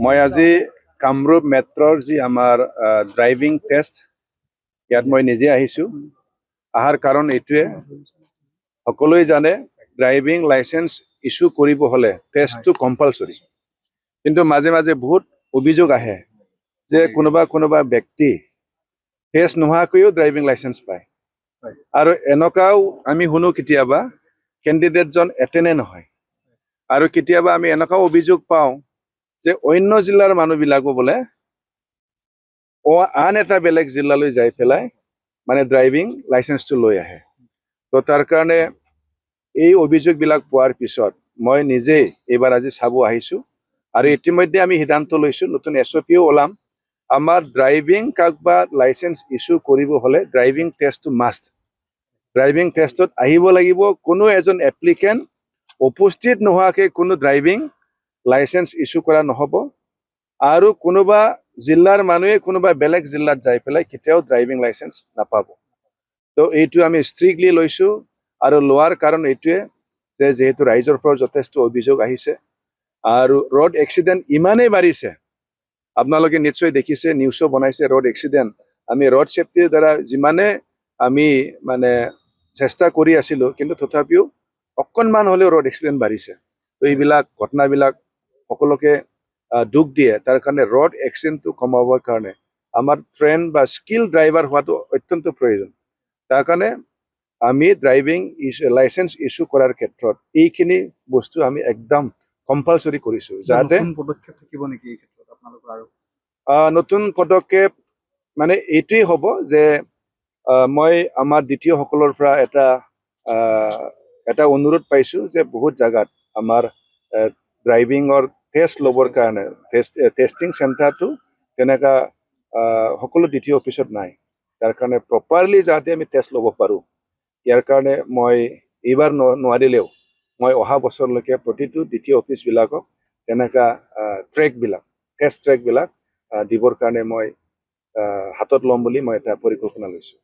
মই আজি কামৰূপ মেট্ৰৰ যি আমাৰ ড্ৰাইভিং টেষ্ট ইয়াত মই নিজে আহিছোঁ। অহাৰ কাৰণ এইটোৱে, সকলোৱে জানে ড্ৰাইভিং লাইসেন্স ইস্যু কৰিব হ'লে টেষ্টটো কম্পালসৰি। কিন্তু মাজে মাজে বহুত অভিযোগ আহে যে কোনোবা ব্যক্তি টেষ্ট নোহোৱাকৈও ড্ৰাইভিং লাইসেন্স পায়। আৰু এনেকুৱাও আমি শুনো কেতিয়াবা কেণ্ডিডেটজন এটেনে নহয়। আৰু কেতিয়াবা আমি এনেকুৱাও অভিযোগ পাওঁ যে অন্য জিলাৰ মানুহবিলাকো বোলে আন এটা বেলেগ জিলালৈ যাই পেলাই মানে ড্ৰাইভিং লাইসেন্সটো লৈ আহে। তো তাৰ কাৰণে এই অভিযোগবিলাক পোৱাৰ পিছত মই নিজেই এইবাৰ আজি চাব আহিছোঁ। আৰু ইতিমধ্যে আমি সিদ্ধান্ত লৈছোঁ, নতুন SOPও ওলাম। আমাৰ ড্ৰাইভিং কাকবা লাইসেন্স ইস্যু কৰিব হ'লে ড্ৰাইভিং টেষ্টটো মাষ্ট। ড্ৰাইভিং টেষ্টত আহিব লাগিব। কোনো এজন এপ্লিকেণ্ট উপস্থিত নোহোৱাকৈ কোনো ড্ৰাইভিং লাইসেন্স ইস্যু কৰা নহ'ব। আৰু কোনোবা জিলাৰ মানুহে কোনোবা বেলেগ জিলাত যাই পেলাই কেতিয়াও ড্ৰাইভিং লাইসেন্স নাপাব। তো এইটো আমি ষ্ট্ৰিক্টলি লৈছোঁ। আৰু লোৱাৰ কাৰণ এইটোৱে যে যিহেতু ৰাইজৰ পৰা যথেষ্ট অভিযোগ আহিছে আৰু ৰোড এক্সিডেণ্ট ইমানেই বাঢ়িছে, আপোনালোকে নিশ্চয় দেখিছে, নিউজো বনাইছে ৰোড এক্সিডেণ্ট। আমি ৰোড ছেফটিৰ দ্বাৰা যিমানে আমি মানে চেষ্টা কৰি আছিলোঁ, কিন্তু তথাপিও অকণমান হ'লেও ৰোড এক্সিডেণ্ট বাঢ়িছে। তো এইবিলাক ঘটনাবিলাক সকলোকে দুখ দিয়ে। তাৰ কাৰণে ৰোড এক্সিডেণ্টটো কমাবৰ কাৰণে আমাৰ ট্ৰেইন বা স্কিল ড্ৰাইভাৰ হোৱাটো অত্যন্ত প্ৰয়োজন। তাৰ কাৰণে আমি ড্ৰাইভিং লাইসেন্স ইস্যু কৰাৰ ক্ষেত্ৰত এইখিনি বস্তু আমি একদম কম্পালসৰি কৰিছোঁ। যাতে পদক্ষেপ থাকিব নেকি এই ক্ষেত্ৰত আপোনালোকৰ? আৰু নতুন পদক্ষেপ মানে এইটোৱেই হ'ব যে মই আমাৰ দ্বিতীয়সকলৰ পৰা এটা অনুৰোধ পাইছোঁ যে বহুত জাগাত আমাৰ ড্ৰাইভিঙৰ টেষ্ট ল'বৰ কাৰণে টেষ্টিং চেণ্টাৰটো তেনেকুৱা সকলো দ্বিতীয় অফিচত নাই। তাৰ কাৰণে প্ৰপাৰলি যাতে আমি টেষ্ট ল'ব পাৰোঁ, ইয়াৰ কাৰণে মই এইবাৰ নোৱাৰিলেও মই অহা বছৰলৈকে প্ৰতিটো দ্বিতীয় অফিচবিলাকক তেনেকুৱা টেষ্ট ট্ৰেকবিলাক দিবৰ কাৰণে মই হাতত ল'ম বুলি মই এটা পৰিকল্পনা লৈছোঁ।